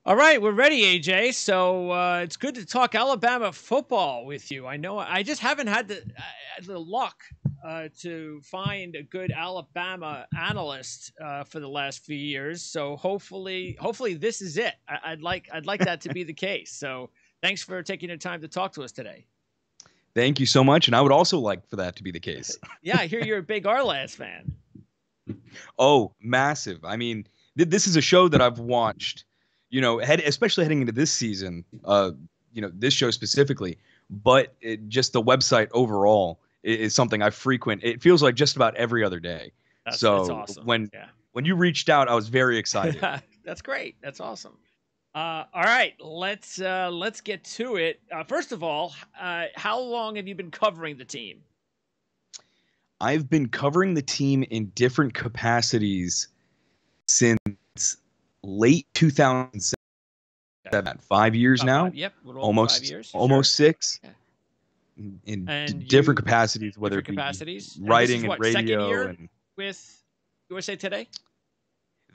All right, we're ready, AJ. So it's good to talk Alabama football with you. I know I just haven't had the luck to find a good Alabama analyst for the last few years. So hopefully this is it. I'd like that to be the case. So thanks for taking the time to talk to us today. Thank you so much, and I would also like for that to be the case. Yeah, I hear you're a big Arlas fan. Oh, massive. I mean, this is a show that I've watched, especially heading into this season, this show specifically, but just the website overall is something I frequent. It feels like just about every other day. That's So awesome. when Yeah. when you reached out, I was very excited. That's great. That's awesome. All right, let's get to it. First of all, how long have you been covering the team? I've been covering the team in different capacities since late 2007. 5 years now. Yep, Almost 5 years. almost Sure. six. Yeah. In And different capacities, whether different it be capacities. writing and Second radio. year And with USA Today.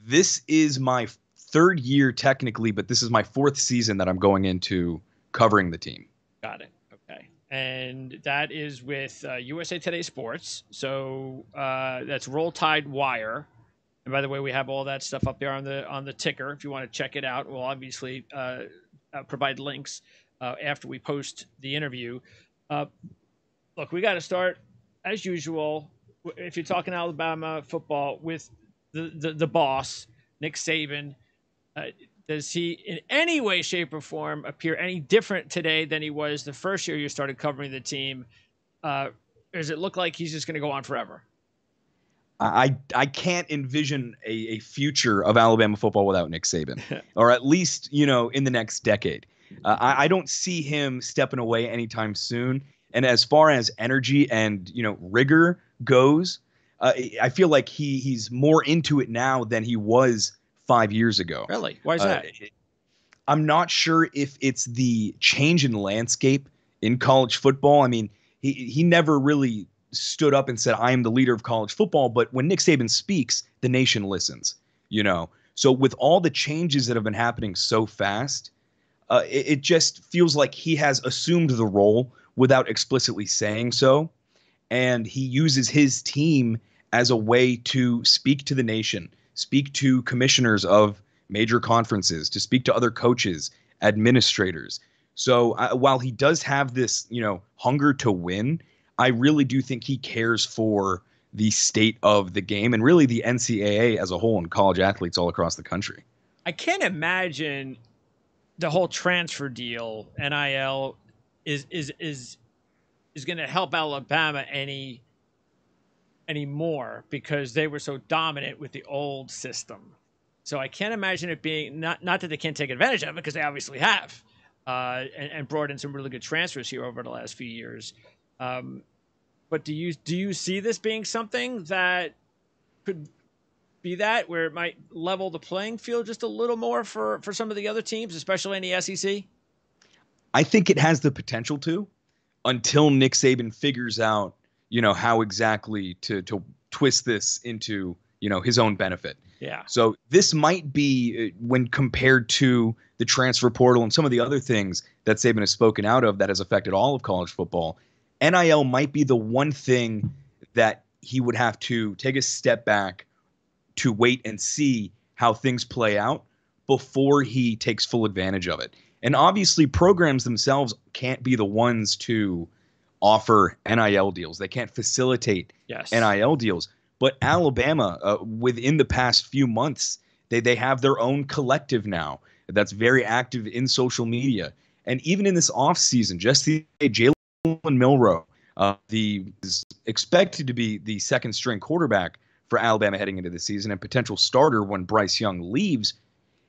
this is my third year technically, but this is my fourth season that I'm going into covering the team. Got it. Okay, and that is with USA Today Sports. So that's Roll Tide Wire. And by the way, we have all that stuff up there on the ticker. If you want to check it out, we'll obviously provide links after we post the interview. Look, we got to start as usual. If you're talking Alabama football with the boss, Nick Saban, does he in any way, shape, or form appear any different today than he was the first year you started covering the team? Or does it look like he's just going to go on forever? I can't envision a future of Alabama football without Nick Saban, or at least, in the next decade. I don't see him stepping away anytime soon. And as far as energy and, rigor goes, I feel like he's more into it now than he was 5 years ago. Really? Why is that? I'm not sure if it's the change in landscape in college football. I mean, he never really stood up and said, I am the leader of college football. But when Nick Saban speaks, the nation listens. So with all the changes that have been happening so fast, it just feels like he has assumed the role without explicitly saying so. And he uses his team as a way to speak to the nation, speak to commissioners of major conferences, to speak to other coaches, administrators. So while he does have this, hunger to win, I really do think he cares for the state of the game and really the NCAA as a whole and college athletes all across the country. I can't imagine the whole transfer deal, NIL, is going to help Alabama anymore because they were so dominant with the old system. So I can't imagine it being not that they can't take advantage of it, because they obviously have, and brought in some really good transfers here over the last few years. But do you see this being something that could be that where it might level the playing field just a little more for some of the other teams, especially in the SEC? I think it has the potential to, until Nick Saban figures out, how exactly to twist this into, his own benefit. Yeah. So this might be, when compared to the transfer portal and some of the other things that Saban has spoken out of that has affected all of college football, NIL might be the one thing that he would have to take a step back to wait and see how things play out before he takes full advantage of it. And obviously programs themselves can't be the ones to offer NIL deals. They can't facilitate NIL deals. But Alabama, within the past few months, they have their own collective now that's very active in social media. And even in this offseason, just the Jaleel Milroe, is expected to be the second string quarterback for Alabama heading into the season and potential starter when Bryce Young leaves.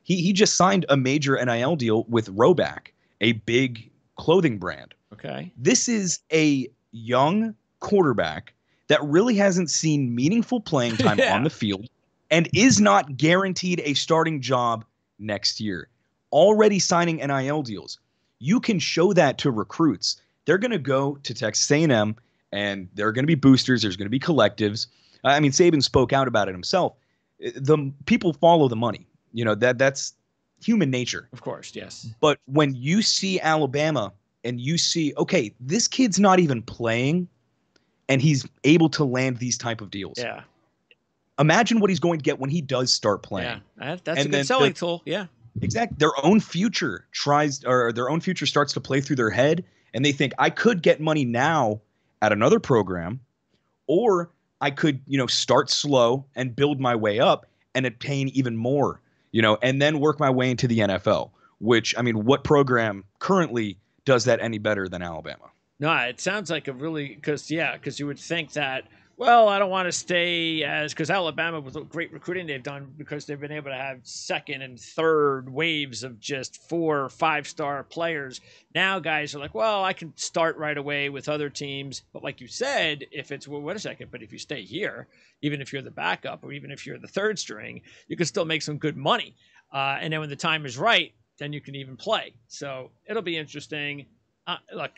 He just signed a major NIL deal with Roback, a big clothing brand. Okay. This is a young quarterback that really hasn't seen meaningful playing time on the field and is not guaranteed a starting job next year. Already signing NIL deals. You can show that to recruits. They're going to go to Texas A&M, and there are going to be boosters. There's going to be collectives. Saban spoke out about it himself. The people follow the money. That's human nature. Of course, yes. But when you see Alabama and you see, okay, this kid's not even playing and he's able to land these type of deals. Yeah. Imagine what he's going to get when he does start playing. Yeah, that's a good selling tool. Yeah. Exactly. Their own future starts to play through their head, and they think, I could get money now at another program, or I could, start slow and build my way up and obtain even more, and then work my way into the NFL, which, I mean, what program currently does that any better than Alabama? No, it sounds like because you would think that, well, I don't want to stay because Alabama, with the great recruiting they've done, because they've been able to have second and third waves of just 4 or 5-star players. Now guys are like, well, I can start right away with other teams. But like you said, if it's, well, wait a second, but if you stay here, even if you're the backup or even if you're the third string, you can still make some good money. And then when the time is right, then you can even play. So it'll be interesting. Look,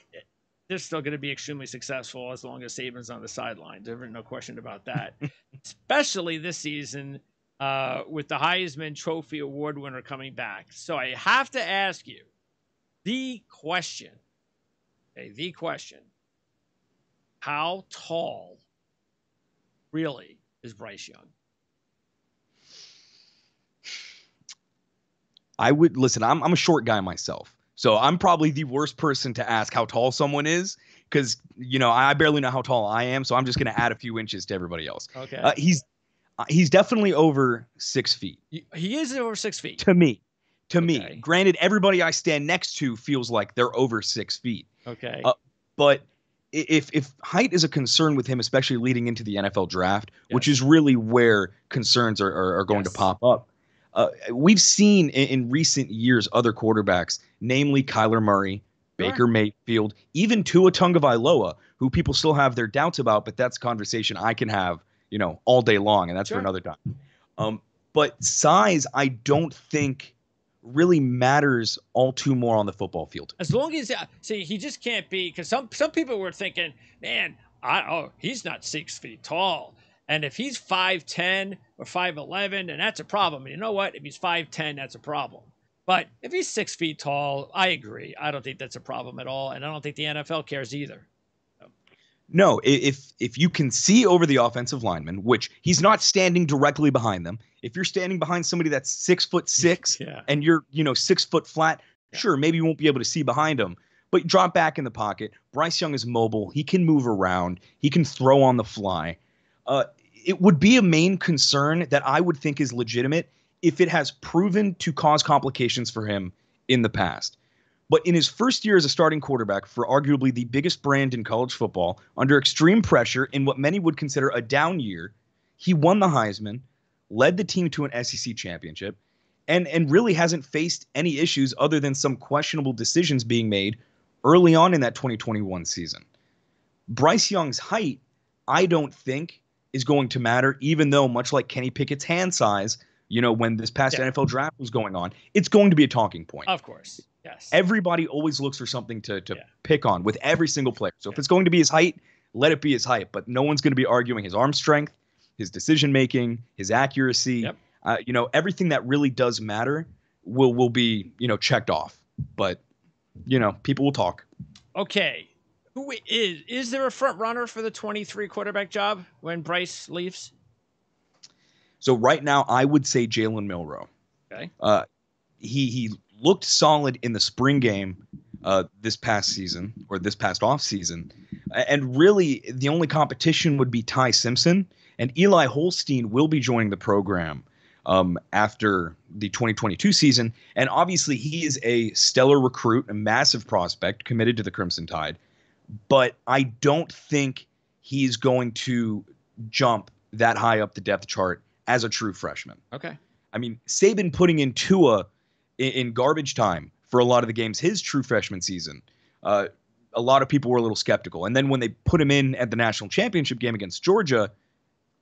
they're still going to be extremely successful as long as Saban's on the sideline. There's no question about that. Especially this season with the Heisman Trophy Award winner coming back. So I have to ask you the question. How tall really is Bryce Young? I'm a short guy myself. So I'm probably the worst person to ask how tall someone is because, I barely know how tall I am. So I'm just going to add a few inches to everybody else. Okay. He's definitely over 6 feet. He is over 6 feet. To me. Granted, everybody I stand next to feels like they're over 6 feet. Okay. But if height is a concern with him, especially leading into the NFL draft, yes. which is really where concerns are going to pop up. We've seen in recent years other quarterbacks, namely Kyler Murray, Baker Mayfield, even Tua Tagovailoa, who people still have their doubts about, but that's a conversation I can have, all day long, and that's for another time. But size, I don't think really matters all too more on the football field. As long as he just can't be, because some people were thinking, man, he's not 6 feet tall. And if he's 5'10 or 5'11, then that's a problem. And you know what? If he's 5'10, that's a problem. But if he's 6 feet tall, I agree. I don't think that's a problem at all. And I don't think the NFL cares either. No, if you can see over the offensive lineman, which he's not standing directly behind them. If you're standing behind somebody that's 6'6" and you're, 6 foot flat, sure, maybe you won't be able to see behind him. But drop back in the pocket. Bryce Young is mobile. He can move around. He can throw on the fly. It would be a main concern that I would think is legitimate if it has proven to cause complications for him in the past. But in his first year as a starting quarterback for arguably the biggest brand in college football, under extreme pressure in what many would consider a down year, he won the Heisman, led the team to an SEC championship, and really hasn't faced any issues other than some questionable decisions being made early on in that 2021 season. Bryce Young's height, I don't think, is going to matter, even though, much like Kenny Pickett's hand size, when this past NFL draft was going on, it's going to be a talking point. Of course, yes. Everybody always looks for something to pick on with every single player. So if it's going to be his height, let it be his height. But no one's going to be arguing his arm strength, his decision-making, his accuracy. Yep. Everything that really does matter will be, checked off. But, people will talk. Okay. Who is there a front runner for the 23 quarterback job when Bryce leaves? So right now, I would say Jalen Milroe. Okay. He looked solid in the spring game this past season or this past off season, and really the only competition would be Ty Simpson, and Eli Holstein will be joining the program after the 2022 season, and obviously he is a stellar recruit, a massive prospect committed to the Crimson Tide. But I don't think he's going to jump that high up the depth chart as a true freshman. Okay. I mean, Saban putting in Tua in garbage time for a lot of the games, his true freshman season, a lot of people were a little skeptical. And then when they put him in at the national championship game against Georgia,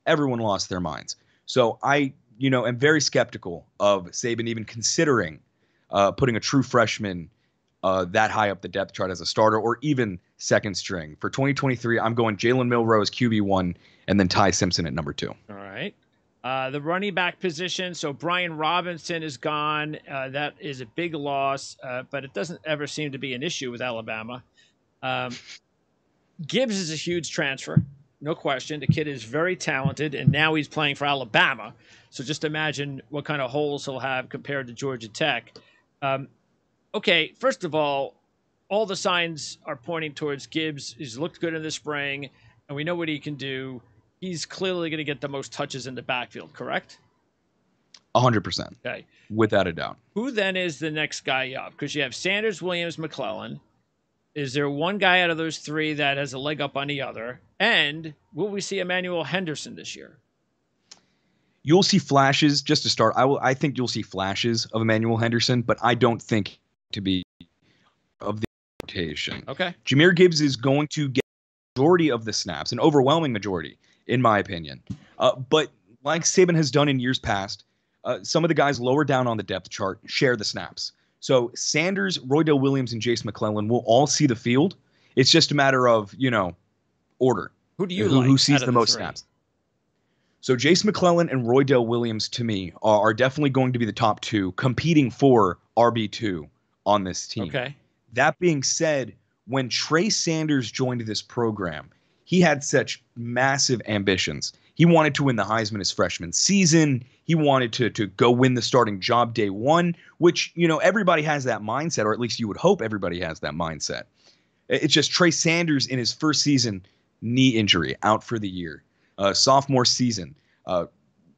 everyone lost their minds. So I, am very skeptical of Saban even considering putting a true freshman that high up the depth chart as a starter or even second string. For 2023, I'm going Jalen Milroe as QB1 and then Ty Simpson at number 2. All right. The running back position, so Brian Robinson is gone. That is a big loss, but it doesn't ever seem to be an issue with Alabama. Gibbs is a huge transfer, no question. The kid is very talented, and now he's playing for Alabama. So just imagine what kind of holes he'll have compared to Georgia Tech. Okay, first of all the signs are pointing towards Gibbs. He's looked good in the spring, and we know what he can do. He's clearly going to get the most touches in the backfield, correct? 100%. Okay. Without a doubt. Who then is the next guy up? Because you have Sanders, Williams, McClellan. Is there one guy out of those three that has a leg up on the other? And will we see Emmanuel Henderson this year? You'll see flashes, just to start. I think you'll see flashes of Emmanuel Henderson, but I don't think to be of the rotation. Okay. Jahmyr Gibbs is going to get a majority of the snaps, an overwhelming majority, in my opinion. But like Saban has done in years past, some of the guys lower down on the depth chart share the snaps. So Sanders, Roydell Williams, and Jace McClellan will all see the field. It's just a matter of, order. Who do you like? Who sees the most snaps? So Jace McClellan and Roydell Williams, to me, are definitely going to be the top two, competing for RB2 on this team. Okay. That being said, when Trey Sanders joined this program, he had such massive ambitions. He wanted to win the Heisman his freshman season. He wanted to go win the starting job day one, which, everybody has that mindset, or at least you would hope everybody has that mindset. It's just Trey Sanders in his first season, knee injury, out for the year. Sophomore season,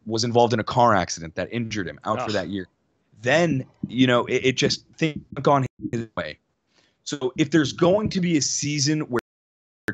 was involved in a car accident that injured him, out for that year. Then, it just things gone his way. So if there's going to be a season where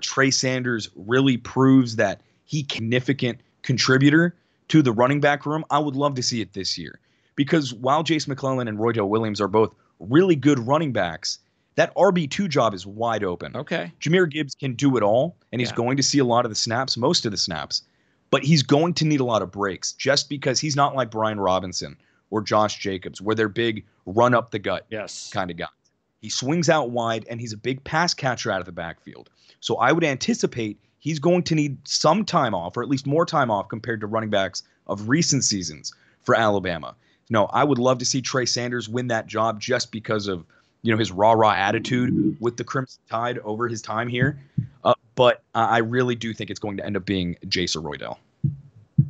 Trey Sanders really proves that he's a significant contributor to the running back room, I would love to see it this year. Because while Jace McClellan and Roydell Williams are both really good running backs, that RB2 job is wide open. Okay. Jahmyr Gibbs can do it all, and he's going to see a lot of the snaps, most of the snaps. But he's going to need a lot of breaks just because he's not like Brian Robinson or Josh Jacobs, where they're big run up the gut kind of guys. He swings out wide, and he's a big pass catcher out of the backfield. So I would anticipate he's going to need some time off, or at least more time off compared to running backs of recent seasons for Alabama. No, I would love to see Trey Sanders win that job just because of his rah-rah attitude with the Crimson Tide over his time here. But I really do think it's going to end up being Jace or Roydell.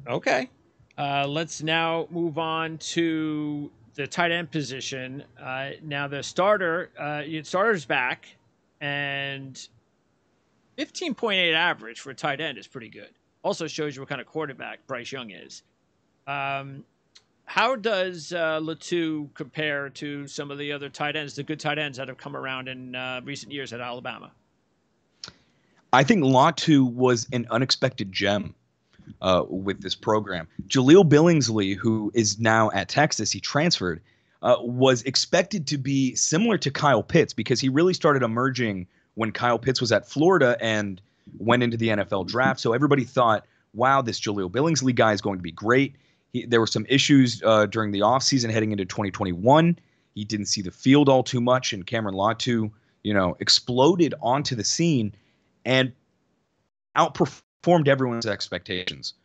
Okay. Let's now move on to the tight end position. Now the starter's back, and 15.8 average for a tight end is pretty good. Also shows you what kind of quarterback Bryce Young is. How does Latu compare to some of the other tight ends, the good tight ends that have come around in recent years at Alabama? I think Latu was an unexpected gem with this program. Jaleel Billingsley, who is now at Texas, he transferred, was expected to be similar to Kyle Pitts because he really started emerging when Kyle Pitts was at Florida and went into the NFL draft. So everybody thought, wow, this Jaleel Billingsley guy is going to be great. There were some issues during the offseason heading into 2021. He didn't see the field all too much, and Cameron Latu, exploded onto the scene and outperformed everyone's expectations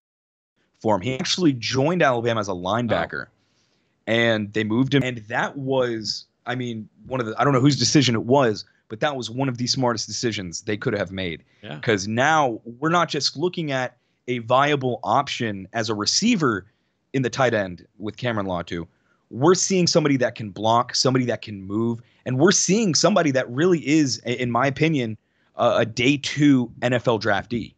for him. He actually joined Alabama as a linebacker, and they moved him. And that was, I don't know whose decision it was, but that was one of the smartest decisions they could have made. Because now we're not just looking at a viable option as a receiver in the tight end with Cameron Latu. We're seeing somebody that can block, somebody that can move, and we're seeing somebody that really is, in my opinion, a day two NFL draftee.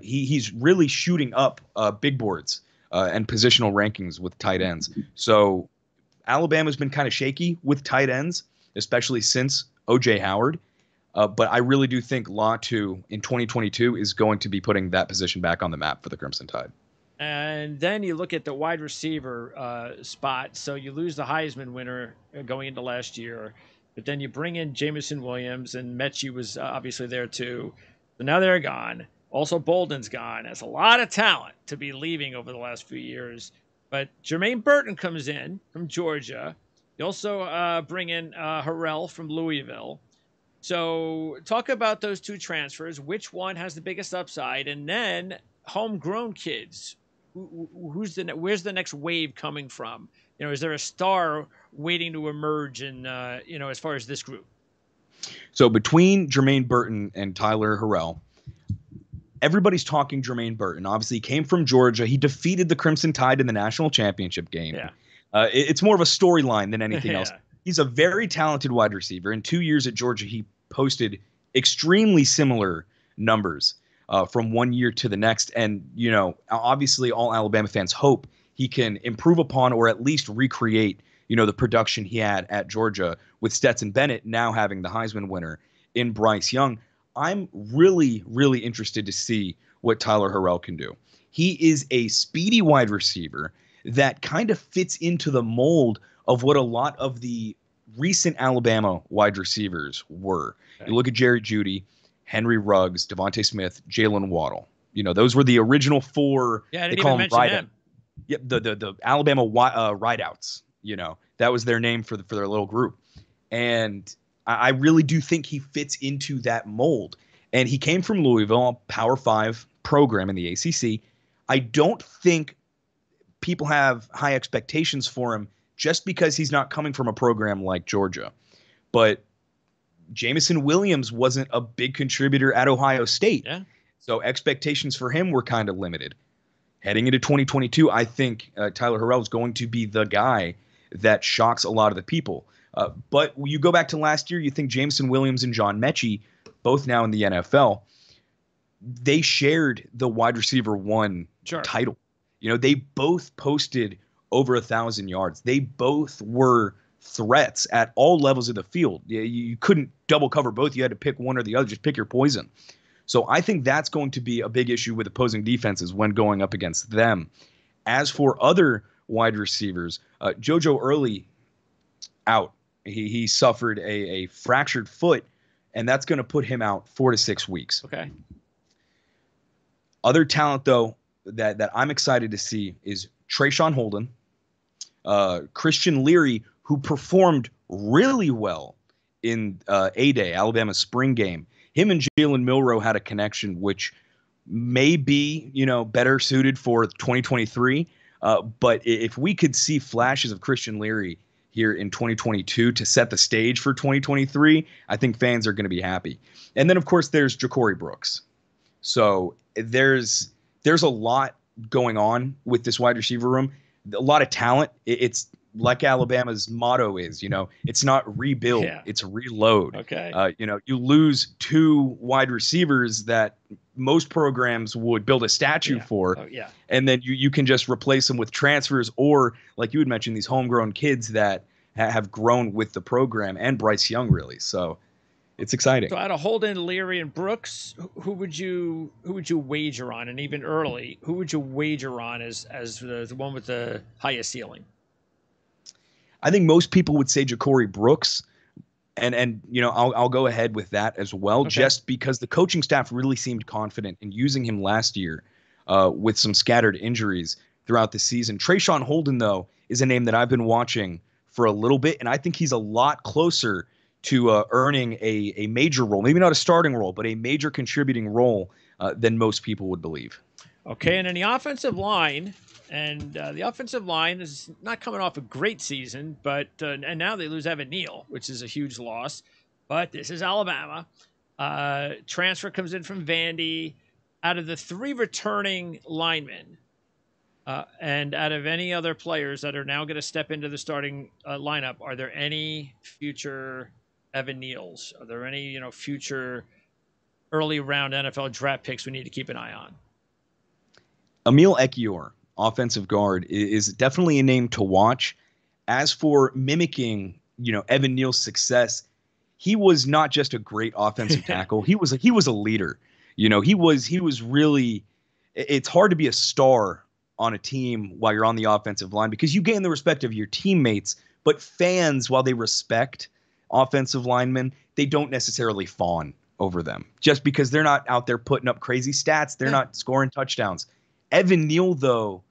He's really shooting up big boards and positional rankings with tight ends. So Alabama's been kind of shaky with tight ends, especially since O.J. Howard. But I really do think Latu in 2022 is going to be putting that position back on the map for the Crimson Tide. And then you look at the wide receiver spot. So you lose the Heisman winner going into last year, but then you bring in Jamison Williams, and Mechie was obviously there too. So now they're gone. Also, Bolden's gone. That's a lot of talent to be leaving over the last few years. But Jermaine Burton comes in from Georgia. You also bring in Harrell from Louisville. So talk about those two transfers. Which one has the biggest upside? And then homegrown kids. where's the next wave coming from? Is there a star waiting to emerge in as far as this group? So between Jermaine Burton and Tyler Harrell, everybody's talking Jermaine Burton. Obviously, he came from Georgia. He defeated the Crimson Tide in the national championship game. Yeah. It's more of a storyline than anything Yeah. else. He's a very talented wide receiver. In 2 years at Georgia, he posted extremely similar numbers from 1 year to the next. And, obviously all Alabama fans hope he can improve upon or at least recreate, the production he had at Georgia with Stetson Bennett now having the Heisman winner in Bryce Young. I'm really, really interested to see what Tyler Harrell can do. He is a speedy wide receiver that kind of fits into the mold of what a lot of the recent Alabama wide receivers were. Okay. You look at Jerry Jeudy, Henry Ruggs, Devontae Smith, Jalen Waddle. Those were the original four. Yeah, I didn't even mention them. Yep, the Alabama rideouts. That was their name for their little group. And I really do think he fits into that mold. And he came from Louisville, a Power 5 program in the ACC. I don't think people have high expectations for him just because he's not coming from a program like Georgia. But Jameson Williams wasn't a big contributor at Ohio State. Yeah. So expectations for him were kind of limited. Heading into 2022, I think Tyler Harrell is going to be the guy that shocks a lot of the people. But you go back to last year, you think Jameson Williams and John Mechie, both now in the NFL, they shared the wide receiver one title. They both posted over 1,000 yards. They both were threats at all levels of the field. You couldn't double cover both. You had to pick one or the other. Just pick your poison. So I think that's going to be a big issue with opposing defenses when going up against them. As for other wide receivers, JoJo Early out. He suffered a fractured foot, and that's going to put him out 4 to 6 weeks. Okay. Other talent, though, that I'm excited to see is Treyshawn Holden, Christian Leary, who performed really well in A-Day, Alabama's spring game. Him and Jalen Milroe had a connection, which may be, better suited for 2023. But if we could see flashes of Christian Leary here in 2022 to set the stage for 2023, I think fans are going to be happy. And then, of course, there's Ja'Cory Brooks. So there's a lot going on with this wide receiver room, a lot of talent. It's like Alabama's motto is, it's not rebuild, it's reload. Okay. You lose 2 wide receivers that most programs would build a statue for. Oh, yeah. And then you can just replace them with transfers or, like you had mentioned, these homegrown kids that have grown with the program and Bryce Young, really. So it's exciting. So out of Holden, Leary, and Brooks, who would you wager on? And even early, who would you wager on as the one with the highest ceiling? I think most people would say Ja'Cory Brooks, and I'll go ahead with that as well, just because the coaching staff really seemed confident in using him last year with some scattered injuries throughout the season. Treyshawn Holden, though, is a name that I've been watching for a little bit, and I think he's a lot closer to earning a major role, maybe not a starting role, but a major contributing role than most people would believe. Okay, and then the offensive line. And the offensive line is not coming off a great season, but and now they lose Evan Neal, which is a huge loss. But this is Alabama. Transfer comes in from Vandy. Out of the 3 returning linemen, and out of any other players that are now going to step into the starting lineup, are there any future Evan Neals? Are there any future early round NFL draft picks we need to keep an eye on? Emil Ekiyor, offensive guard, is definitely a name to watch. As for mimicking, Evan Neal's success, he was not just a great offensive tackle. He was a leader. He was really. It's hard to be a star on a team while you're on the offensive line because you gain the respect of your teammates, but fans, while they respect offensive linemen, they don't necessarily fawn over them just because they're not out there putting up crazy stats. They're not scoring touchdowns. Evan Neal, though,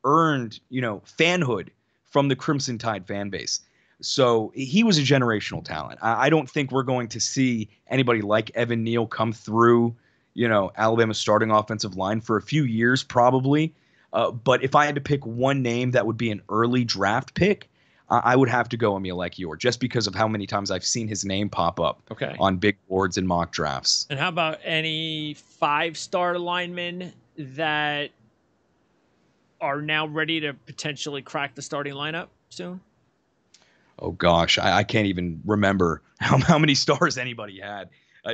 earned, fanhood from the Crimson Tide fan base. So he was a generational talent. I don't think we're going to see anybody like Evan Neal come through, Alabama's starting offensive line for a few years, probably. But if I had to pick one name that would be an early draft pick, I would have to go Emil Ekiyor, just because of how many times I've seen his name pop up on big boards and mock drafts. And how about any 5-star linemen that are now ready to potentially crack the starting lineup soon? Oh gosh, I can't even remember how many stars anybody had.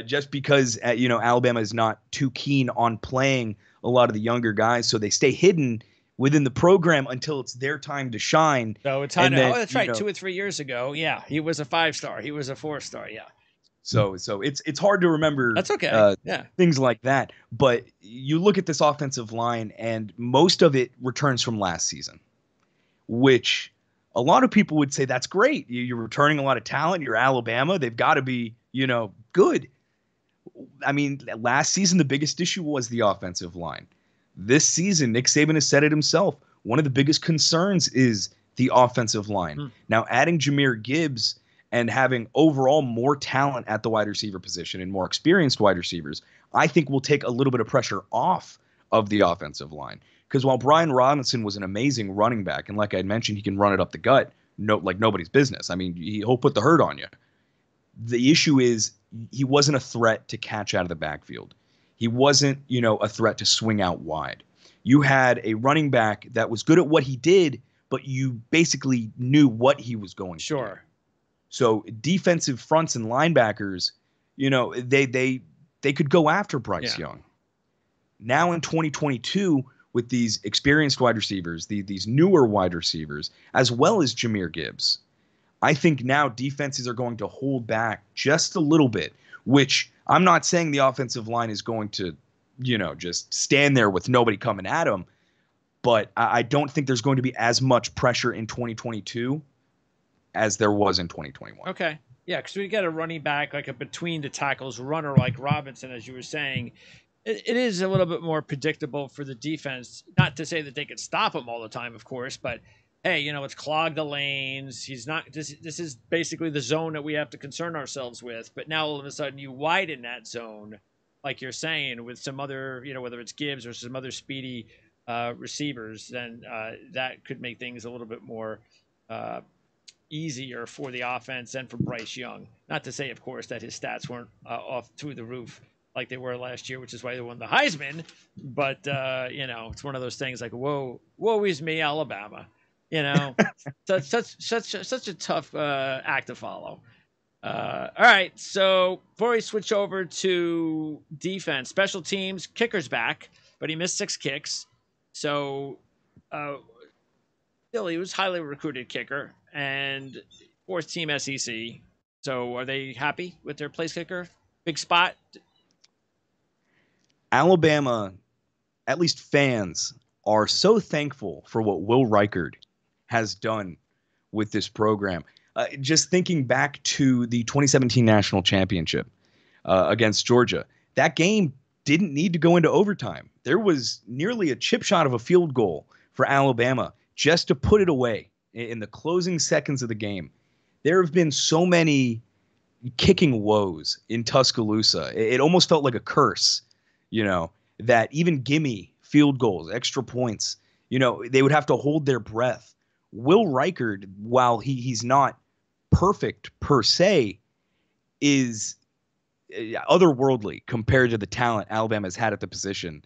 Just because Alabama is not too keen on playing a lot of the younger guys, so they stay hidden within the program until it's their time to shine. So it's time to, that's right. 2 or 3 years ago, yeah, he was a 5-star. He was a 4-star, yeah. So it's hard to remember. That's okay. Things like that. But you look at this offensive line, and most of it returns from last season, which a lot of people would say that's great. You're returning a lot of talent. You're Alabama. They've got to be, good. I mean, last season, the biggest issue was the offensive line. This season, Nick Saban has said it himself. One of the biggest concerns is the offensive line. Now, adding Jahmyr Gibbs and having overall more talent at the wide receiver position and more experienced wide receivers, I think will take a little bit of pressure off of the offensive line. Because while Brian Robinson was an amazing running back, and like I mentioned, he can run it up the gut, like nobody's business. I mean, he'll put the hurt on you. The issue is he wasn't a threat to catch out of the backfield. He wasn't, a threat to swing out wide. You had a running back that was good at what he did, but you basically knew what he was going to do. So defensive fronts and linebackers, they could go after Bryce Young. Now in 2022, with these experienced wide receivers, these newer wide receivers, as well as Jahmyr Gibbs, I think now defenses are going to hold back just a little bit, which I'm not saying the offensive line is going to, just stand there with nobody coming at them. But I don't think there's going to be as much pressure in 2022 as there was in 2021. Okay. Yeah, because we got a running back, like a between the tackles runner like Robinson, as you were saying. It is a little bit more predictable for the defense. Not to say that they could stop him all the time, of course, but hey, let's clog the lanes. He's not. This is basically the zone that we have to concern ourselves with. But now all of a sudden you widen that zone, like you're saying, with some other, whether it's Gibbs or some other speedy receivers, then that could make things a little bit more easier for the offense and for Bryce Young. Not to say, of course, that his stats weren't off through the roof like they were last year, which is why they won the Heisman. But it's one of those things like, woe is me, Alabama. Such a tough act to follow. All right, so before we switch over to defense, special teams, kicker's back, but he missed 6 kicks. So still, he was highly recruited kicker and 4th team SEC. So are they happy with their place kicker? Big spot. Alabama, at least fans, are so thankful for what Will Reichard has done with this program. Just thinking back to the 2017 national championship against Georgia, that game didn't need to go into overtime. There was nearly a chip shot of a field goal for Alabama just to put it away in the closing seconds of the game. There have been so many kicking woes in Tuscaloosa. It almost felt like a curse, that even gimme field goals, extra points, they would have to hold their breath. Will Reichard, while he's not perfect per se, is otherworldly compared to the talent Alabama has had at the position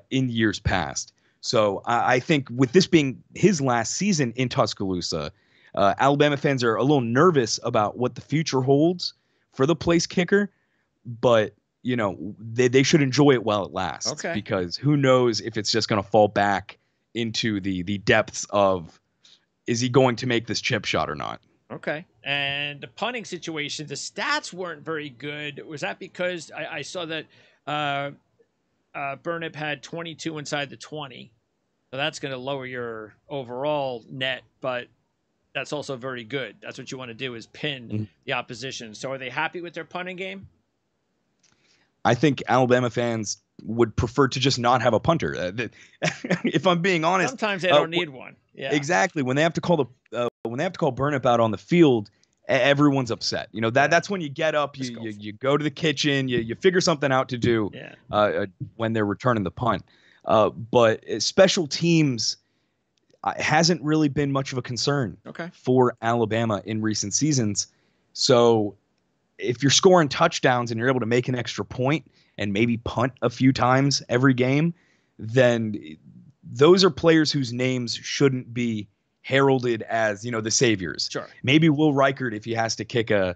in years past. So I think with this being his last season in Tuscaloosa, Alabama fans are a little nervous about what the future holds for the place kicker, but they should enjoy it while it lasts. Okay. Because who knows if it's just going to fall back into the depths of, is he going to make this chip shot or not? Okay. And the punting situation, the stats weren't very good. Was that because I saw that Burnip had 22 inside the 20? So that's going to lower your overall net, but that's also very good. That's what you want to do, is pin the opposition. So are they happy with their punting game? I think Alabama fans would prefer to just not have a punter. If I'm being honest, sometimes they don't need one. Yeah, exactly. When they have to call Burnip out on the field, everyone's upset. That's when you get up, you go to the kitchen, you figure something out to do when they're returning the punt. But special teams hasn't really been much of a concern for Alabama in recent seasons. So if you're scoring touchdowns and you're able to make an extra point and maybe punt a few times every game, then those are players whose names shouldn't be heralded as, the saviors. Sure. Maybe Will Reichert, if he has to kick a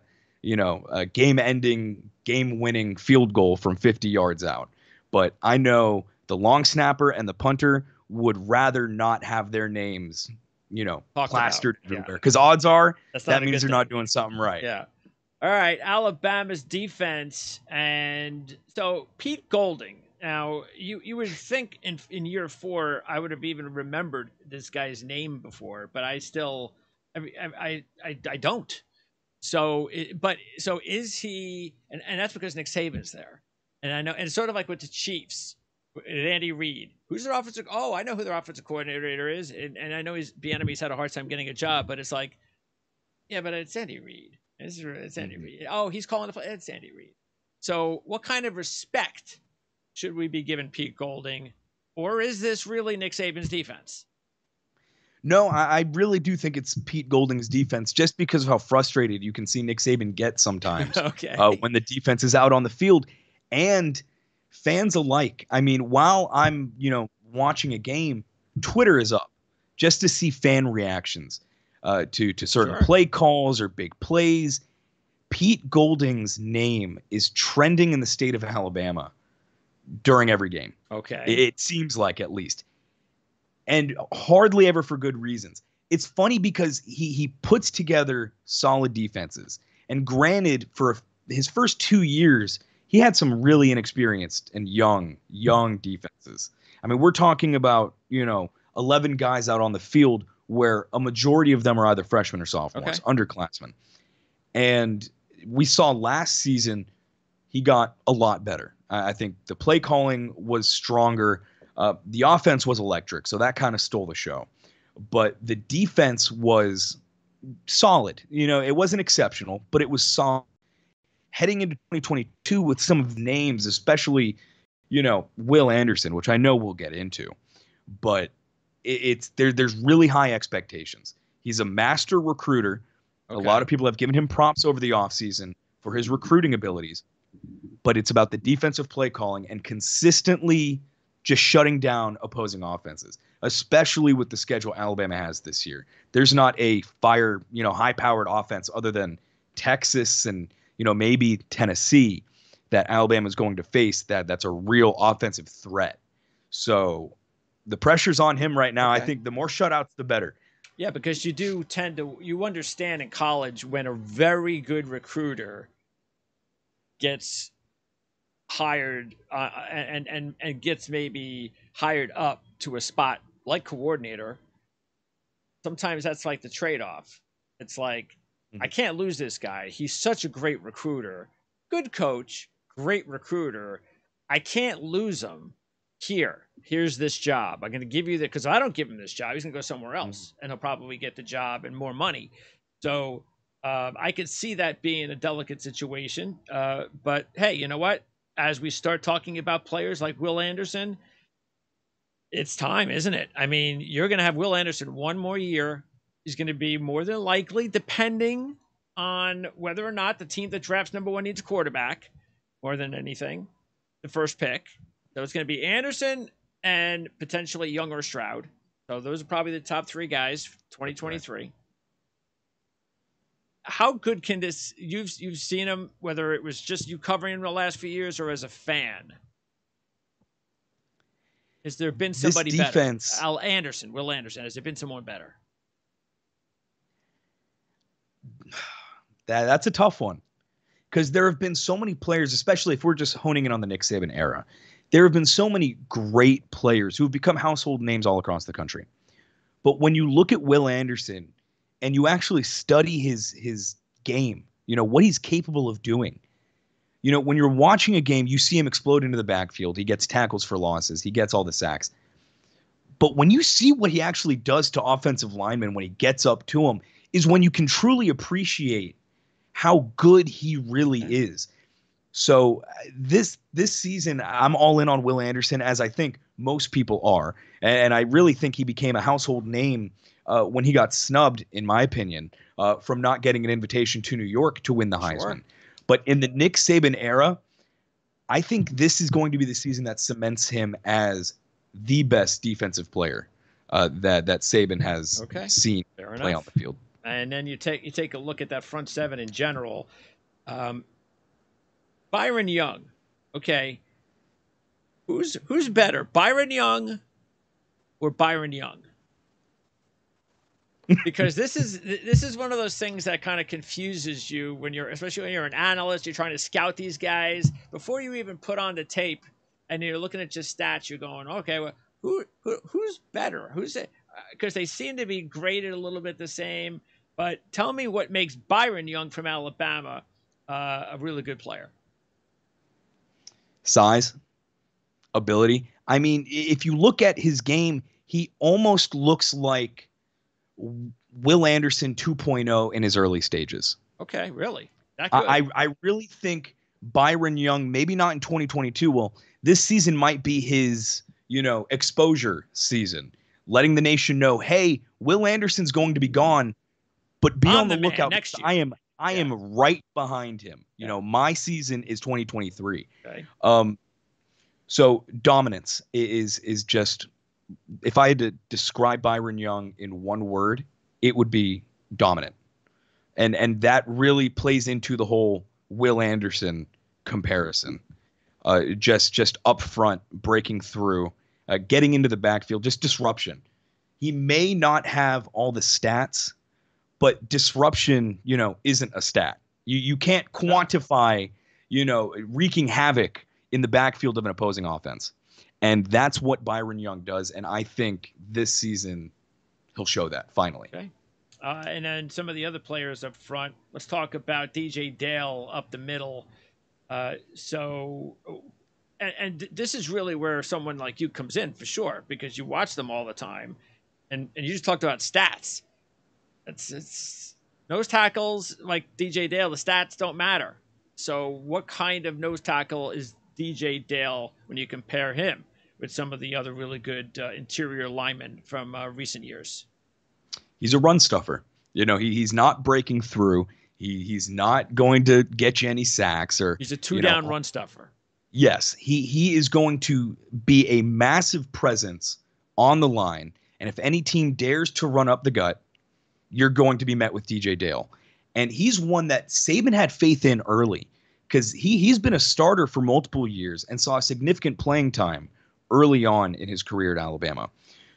game-ending, game-winning field goal from 50 yards out. But I know the long snapper and the punter would rather not have their names, plastered everywhere. Because odds are that means they're not doing something right. Yeah. All right, Alabama's defense. And so Pete Golding. Now, you would think in year 4 I would have even remembered this guy's name before, but I still I don't. So is he? And that's because Nick Saban's there, and I know, and it's sort of like with the Chiefs, Andy Reid, who's their offensive. Oh, I know who their offensive coordinator is, and I know Bieniemy's had a hard time getting a job, but it's like, yeah, but it's Andy Reid. It's Andy Reid. Oh, he's calling the play. It's Andy Reid. So, what kind of respect should we be giving Pete Golding, or is this really Nick Saban's defense? No, I really do think it's Pete Golding's defense, just because of how frustrated you can see Nick Saban get sometimes when the defense is out on the field, and fans alike. I mean, while I'm watching a game, Twitter is up just to see fan reactions to certain play calls or big plays. Pete Golding's name is trending in the state of Alabama during every game. Okay, it seems like, at least. And hardly ever for good reasons. It's funny because he puts together solid defenses. And granted, for his first 2 years, he had some really inexperienced and young defenses. I mean, we're talking about, 11 guys out on the field where a majority of them are either freshmen or sophomores, underclassmen. And we saw last season he got a lot better. I think the play calling was stronger. The offense was electric, so that kind of stole the show. But the defense was solid. It wasn't exceptional, but it was solid. Heading into 2022 with some of the names, especially, Will Anderson, which I know we'll get into. But there's really high expectations. He's a master recruiter. A lot of people have given him props over the offseason for his recruiting abilities. But it's about the defensive play calling and consistently just shutting down opposing offenses, especially with the schedule Alabama has this year. There's not a high-powered offense other than Texas and, maybe Tennessee that Alabama is going to face that's a real offensive threat. So the pressure's on him right now. I think the more shutouts, the better. Yeah, because you do you understand in college when a very good recruiter gets hired and gets maybe hired up to a spot like coordinator, sometimes that's like the trade-off. It's like, I can't lose this guy. He's such a great recruiter, good coach, great recruiter. I can't lose him. Here's this job. I'm going to give you because I don't give him this job, he's going to go somewhere else and he'll probably get the job and more money. So I could see that being a delicate situation. But hey, you know what? As we start talking about players like Will Anderson, it's time, isn't it? I mean, you're going to have Will Anderson one more year. He's going to be more than likely, depending on whether or not the team that drafts number 1 needs a quarterback more than anything, the first pick. So it's going to be Anderson and potentially Young or Stroud. So those are probably the top 3 guys, 2023. Right. How good can this? You've seen him, whether it was just you covering him the last few years or as a fan. Has there been somebody better? Will Anderson. Has there been someone better? That's a tough one, because there have been so many players, especially if we're just honing in on the Nick Saban era. There have been so many great players who have become household names all across the country. But when you look at Will Anderson and you actually study his game, what he's capable of doing. When you're watching a game, you see him explode into the backfield. He gets tackles for losses. He gets all the sacks. But when you see what he actually does to offensive linemen when he gets up to them is when you can truly appreciate how good he really is. So this season, I'm all in on Will Anderson, as I think most people are. And I really think he became a household name when he got snubbed, in my opinion, from not getting an invitation to New York to win the Heisman. Sure. But in the Nick Saban era, I think this is going to be the season that cements him as the best defensive player that Saban has seen play on the field. And then you take a look at that front seven in general. Byron Young, okay. Who's better, Byron Young or Byron Young? Because this is one of those things that kind of confuses you especially when you're an analyst, you're trying to scout these guys before you even put on the tape, and you're looking at just stats. You're going, okay, well, who's better? Who's it? Because they seem to be graded a little bit the same. But tell me what makes Byron Young from Alabama a really good player. Size, ability. I mean, if you look at his game, he almost looks like Will Anderson 2.0 in his early stages. Okay, really? That good? I really think Byron Young, maybe not in 2022. Well, this season might be his, exposure season, letting the nation know, hey, Will Anderson's going to be gone, but be on the lookout. Next year. I am right behind him. My season is 2023. Okay. So dominance is just, if I had to describe Byron Young in one word, it would be dominant. And that really plays into the whole Will Anderson comparison. Just up front, breaking through, getting into the backfield, just disruption. He may not have all the stats, but disruption, isn't a stat. You can't quantify, wreaking havoc in the backfield of an opposing offense. And that's what Byron Young does. And I think this season he'll show that finally. Okay. And then some of the other players up front. Let's talk about DJ Dale up the middle. And this is really where someone like you comes in for sure, because you watch them all the time. And you just talked about stats. It's nose tackles like DJ Dale, the stats don't matter. So what kind of nose tackle is DJ Dale when you compare him with some of the other really good interior linemen from recent years? He's a run stuffer. He's not breaking through. He's not going to get you any sacks or. He's a two-down run stuffer. Yes, he is going to be a massive presence on the line, and if any team dares to run up the gut, you're going to be met with DJ Dale. And he's one that Saban had faith in early, because he's been a starter for multiple years and saw significant playing time early on in his career at Alabama.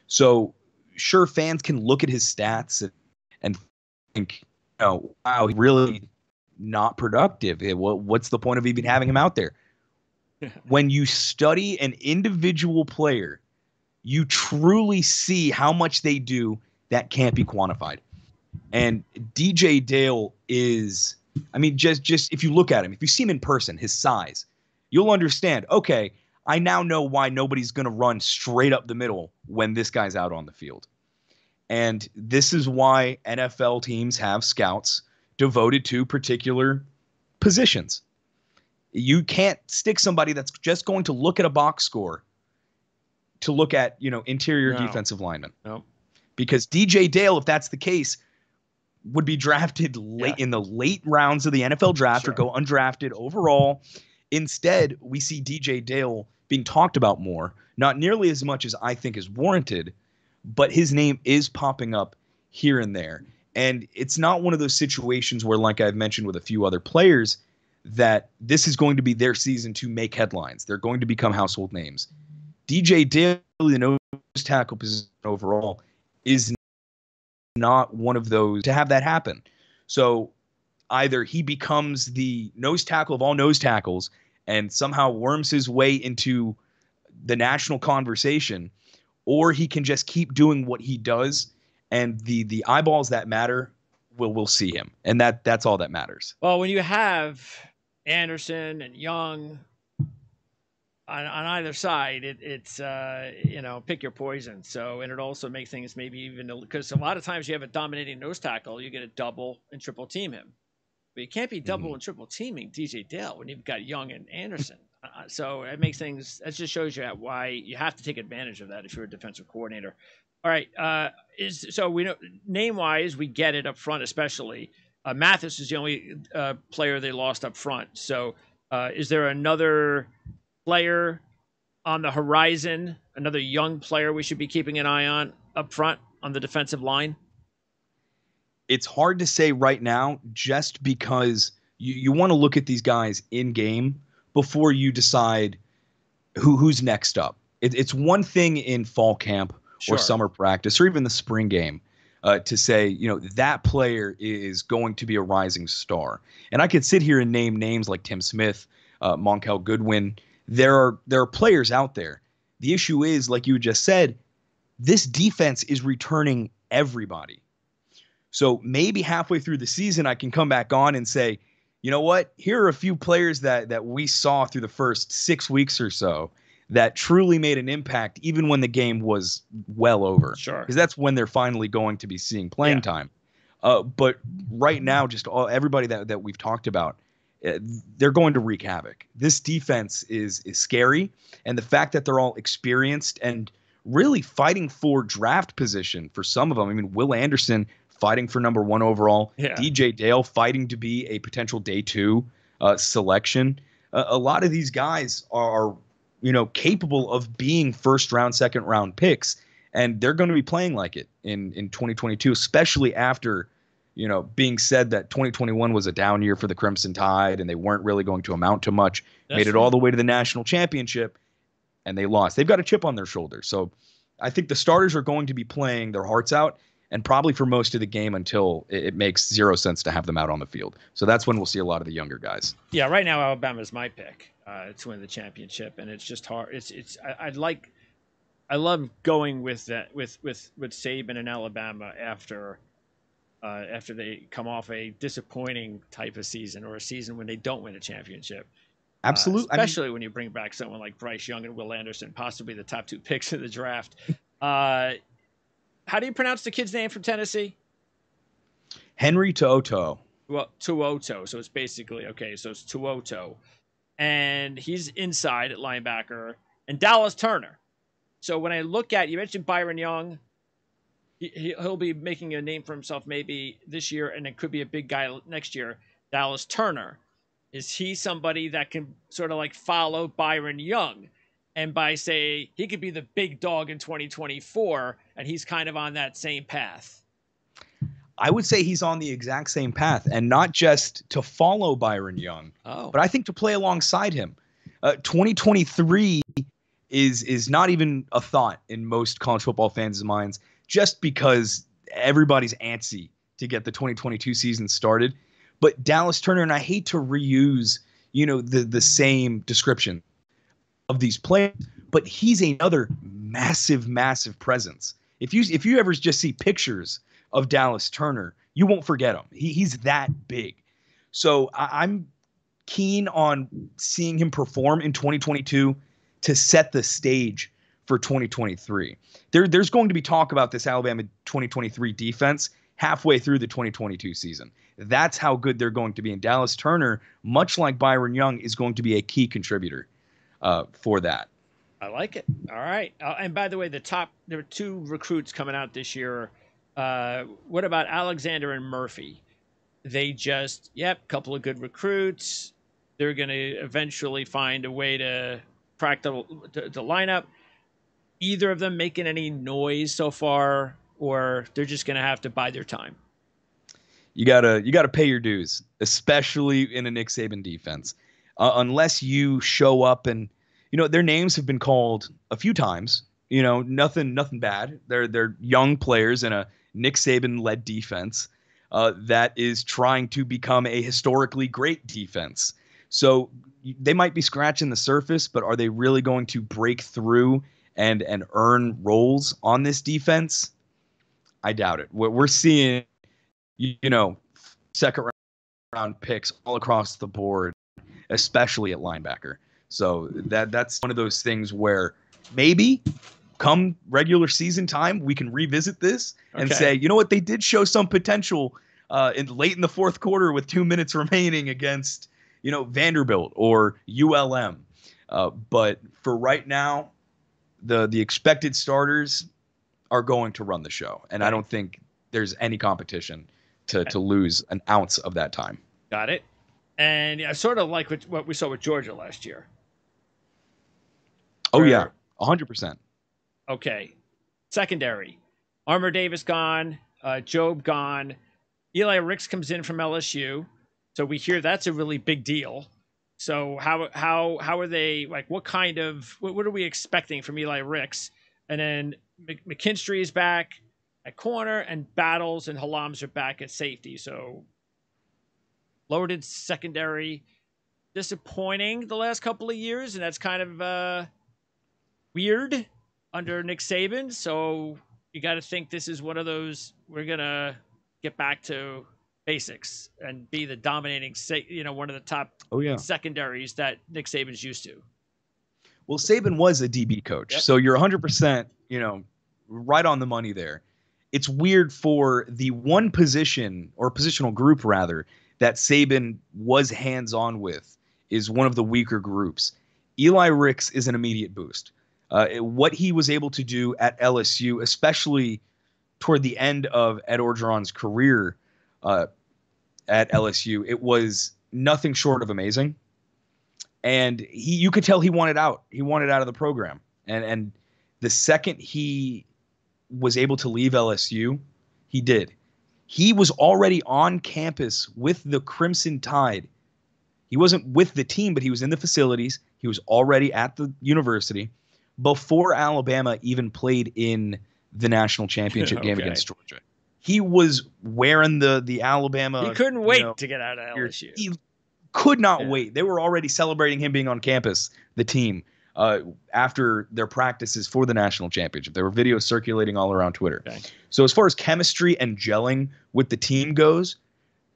So sure, fans can look at his stats and think, wow, he's really not productive. What's the point of even having him out there? When you study an individual player, you truly see how much they do that can't be quantified. And DJ Dale is, just if you look at him, if you see him in person, his size, you'll understand, okay, I now know why nobody's going to run straight up the middle when this guy's out on the field. And this is why NFL teams have scouts devoted to particular positions. You can't stick somebody that's just going to look at a box score to look at, interior defensive linemen. No. Because DJ Dale, if that's the case, would be drafted late in the late rounds of the NFL draft or go undrafted overall. Instead, we see DJ Dale being talked about more, not nearly as much as I think is warranted, but his name is popping up here and there. And it's not one of those situations where, like I've mentioned with a few other players, that this is going to be their season to make headlines. They're going to become household names. DJ Dale, the nose tackle position overall, is not one of those to have that happen. So either he becomes the nose tackle of all nose tackles and somehow worms his way into the national conversation, or he can just keep doing what he does, and the eyeballs that matter will see him. And that's all that matters. Well, when you have Anderson and Young on either side, it's pick your poison. So, and it also makes things maybe even, because a lot of times you have a dominating nose tackle, you get a double and triple team him, but you can't be double and triple teaming DJ Dale when you've got Young and Anderson. So it makes things. That just shows you why you have to take advantage of that if you're a defensive coordinator. All right, so we know name wise we get it up front, especially Mathis is the only player they lost up front. So is there another player on the horizon, another young player we should be keeping an eye on up front on the defensive line? It's hard to say right now, just because you want to look at these guys in game before you decide who's next up. It's one thing in fall camp or summer practice or even the spring game to say, that player is going to be a rising star. And I could sit here and name names like Tim Smith, Monkel Goodwin. There are players out there. The issue is, like you just said, this defense is returning everybody. So maybe halfway through the season, I can come back on and say, you know what? Here are a few players that we saw through the first 6 weeks or so that truly made an impact, even when the game was well over. Sure. Because that's when they're finally going to be seeing playing time. But right now, just everybody that we've talked about, they're going to wreak havoc. This defense is scary. And the fact that they're all experienced and really fighting for draft position for some of them. I mean, Will Anderson fighting for number 1 overall. Yeah. DJ Dale fighting to be a potential day 2 selection. A lot of these guys are capable of being first round, second round picks, and they're going to be playing like it in 2022, especially after, being said that 2021 was a down year for the Crimson Tide and they weren't really going to amount to much. Made it all the way to the national championship and they lost. They've got a chip on their shoulder. So I think the starters are going to be playing their hearts out, and probably for most of the game until it makes zero sense to have them out on the field. So that's when we'll see a lot of the younger guys. Yeah, right now Alabama's my pick to win the championship, and it's just hard. I love going with that with Saban and Alabama after they come off a disappointing type of season or a season when they don't win a championship. Absolutely, especially when you bring back someone like Bryce Young and Will Anderson, possibly the top 2 picks in the draft. How do you pronounce the kid's name from Tennessee? Henry Tuoto. Well, Tuoto. So it's basically, okay, so it's Tuoto. And he's inside at linebacker. And Dallas Turner. So when I look at, you mentioned Byron Young. He'll be making a name for himself maybe this year, and it could be a big guy next year. Dallas Turner. Is he somebody that can sort of like follow Byron Young? And by say he could be the big dog in 2024, and he's kind of on that same path. I would say he's on the exact same path, and not just to follow Byron Young, but I think to play alongside him. 2023 is not even a thought in most college football fans' minds, just because everybody's antsy to get the 2022 season started. But Dallas Turner, and I hate to reuse, the same description of these players, but he's another massive, massive presence. If you ever just see pictures of Dallas Turner, you won't forget him. He's that big. So I'm keen on seeing him perform in 2022 to set the stage for 2023. There's going to be talk about this Alabama 2023 defense halfway through the 2022 season. That's how good they're going to be. And Dallas Turner, much like Byron Young, is going to be a key contributor for that. I like it. All right. And by the way, there were 2 recruits coming out this year. What about Alexander and Murphy? They just, couple of good recruits. They're going to eventually find a way to crack the lineup. Either of them making any noise so far, or they're just going to have to bide their time? You gotta pay your dues, especially in a Nick Saban defense. Unless you show up and, their names have been called a few times. Nothing bad. They're young players in a Nick Saban-led defense that is trying to become a historically great defense. So they might be scratching the surface, but are they really going to break through and earn roles on this defense? I doubt it. We're seeing, second round picks all across the board, especially at linebacker. So that's one of those things where maybe come regular season time, we can revisit this and say, you know what, they did show some potential late in the fourth quarter with 2 minutes remaining against, Vanderbilt or ULM. But for right now, the expected starters are going to run the show, and I Okay. don't think there's any competition to lose an ounce of that time. Got it. And I sort of like what we saw with Georgia last year. Oh yeah, Where 100%. okay, secondary, Armour Davis gone, Job gone, Eli Ricks comes in from LSU, so we hear that's a really big deal. So how are they, like, what are we expecting from Eli Ricks? And then McKinstry is back at corner, and Battles and Halams are back at safety. So loaded secondary, disappointing the last couple of years, and that's kind of weird under Nick Saban. So you got to think this is one of those, we're gonna get back to basics and be the dominating, one of the top secondaries that Nick Saban's used to. Well, Saban was a DB coach, so you're 100%, right on the money there. It's weird for the one position, or positional group rather, that Saban was hands-on with is one of the weaker groups. Eli Ricks is an immediate boost. What he was able to do at LSU, especially toward the end of Ed Orgeron's career at LSU, it was nothing short of amazing. And you could tell he wanted out. He wanted out of the program. And the second he was able to leave LSU, he did. He was already on campus with the Crimson Tide. He wasn't with the team, but he was in the facilities. He was already at the university before Alabama even played in the national championship game against Georgia. He was wearing the Alabama. He couldn't wait to get out of LSU. He could not wait. They were already celebrating him being on campus, the team, after their practices for the national championship. There were videos circulating all around Twitter. Okay. So as far as chemistry and gelling with the team goes,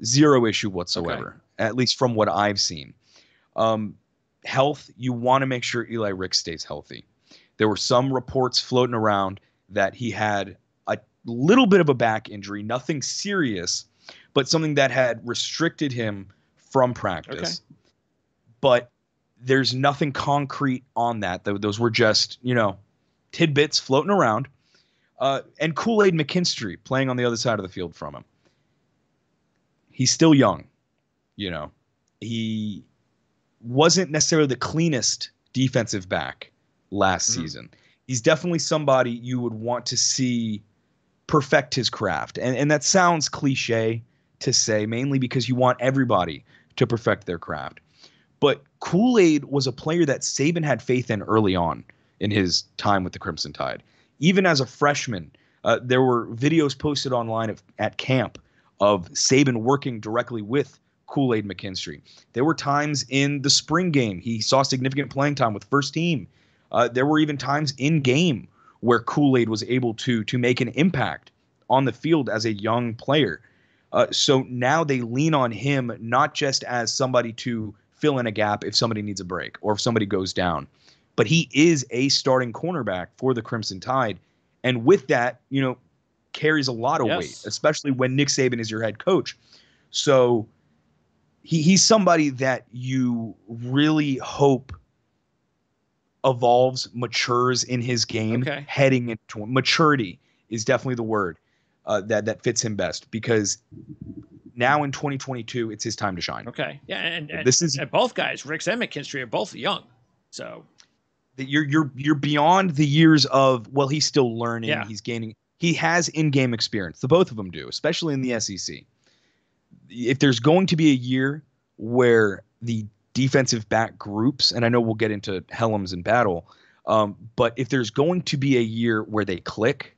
zero issue whatsoever, at least from what I've seen. Health, you want to make sure Eli Ricks stays healthy. There were some reports floating around that he had a little bit of a back injury, nothing serious, but something that had restricted him from practice. Okay. But there's nothing concrete on that. Those were just, tidbits floating around. And Kool-Aid McKinstry playing on the other side of the field from him. He's still young. He wasn't necessarily the cleanest defensive back last season. He's definitely somebody you would want to see perfect his craft. And that sounds cliche to say, mainly because you want everybody to perfect their craft. But Kool-Aid was a player that Saban had faith in early on in his time with the Crimson Tide. Even as a freshman, there were videos posted online at camp of Saban working directly with Kool-Aid McKinstry. There were times in the spring game he saw significant playing time with first team. There were even times in game where Kool-Aid was able to make an impact on the field as a young player. So now they lean on him not just as somebody to fill in a gap if somebody needs a break or if somebody goes down, but he is a starting cornerback for the Crimson Tide. And with that, carries a lot of weight, especially when Nick Saban is your head coach. So he's somebody that you really hope evolves, matures in his game, heading into maturity is definitely the word that fits him best, because now in 2022, it's his time to shine. Okay. Yeah. And both guys, Ricks and McKinstry, are both young. So you're beyond the years of, well, he's still learning. Yeah. He's gaining. He has in-game experience. The both of them do, especially in the SEC. If there's going to be a year where the defensive back groups, and I know we'll get into Helms and Battle, but if there's going to be a year where they click,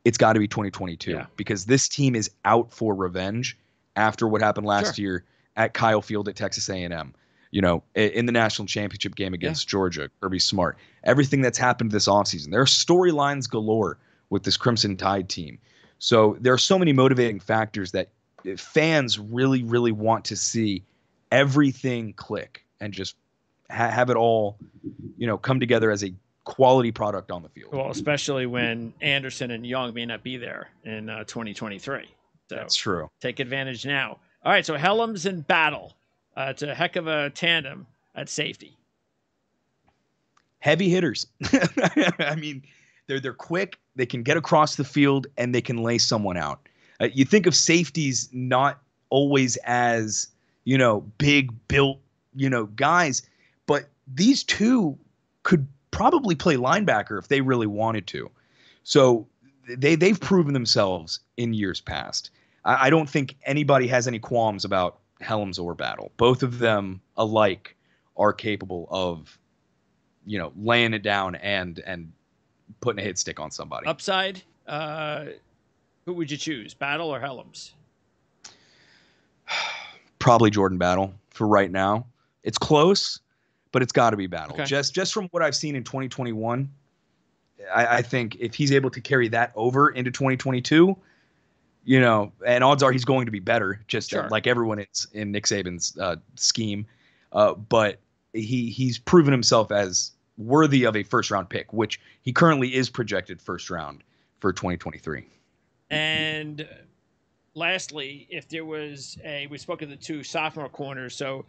it's got to be 2022, because this team is out for revenge after what happened last year at Kyle Field at Texas A&M. In the national championship game against Georgia, Kirby Smart, everything that's happened this offseason. There are storylines galore with this Crimson Tide team. So there are so many motivating factors that fans really, really want to see everything click and just have it all, come together as a quality product on the field. Well, especially when Anderson and Young may not be there in 2023. So that's true. Take advantage now. All right, so Helms and Battle. It's a heck of a tandem at safety. heavy hitters. I mean, they're quick. They can get across the field and they can lay someone out. You think of safeties not always as, big built, guys, but these two could probably play linebacker if they really wanted to. So they've proven themselves in years past. I don't think anybody has any qualms about Helms or Battle. Both of them alike are capable of, laying it down and putting a hit stick on somebody. Upside, who would you choose, Battle or Helms? Probably Jordan Battle for right now. It's close, but it's got to be Battle. Okay. Just from what I've seen in 2021, I think if he's able to carry that over into 2022, and odds are he's going to be better, just Sure. like everyone is in Nick Saban's scheme. But he's proven himself as worthy of a first-round pick, which he currently is projected first round for 2023. And lastly, if there was we spoke of the two sophomore corners, so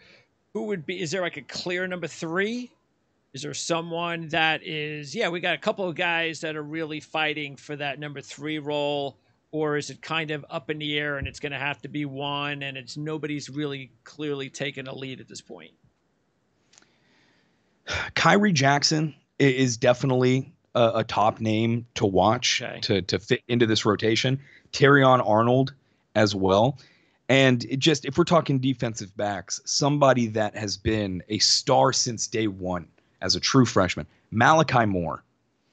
who would be, is there like a clear number 3? Is there someone that is, we got a couple of guys that are really fighting for that number 3 role, or is it kind of up in the air and it's going to have to be one and nobody's really clearly taken a lead at this point? Kyrie Jackson is definitely a top name to watch to fit into this rotation. Terrion Arnold as well. And if we're talking defensive backs, somebody that has been a star since day one as a true freshman, Malachi Moore.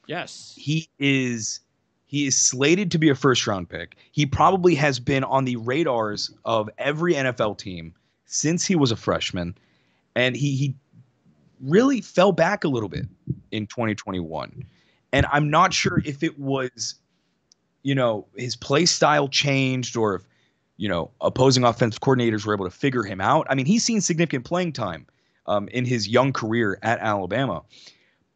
Yes. He is slated to be a first-round pick. He probably has been on the radars of every NFL team since he was a freshman. And he really fell back a little bit in 2021. And I'm not sure if it was, his play style changed or if, opposing offensive coordinators were able to figure him out. I mean, he's seen significant playing time in his young career at Alabama.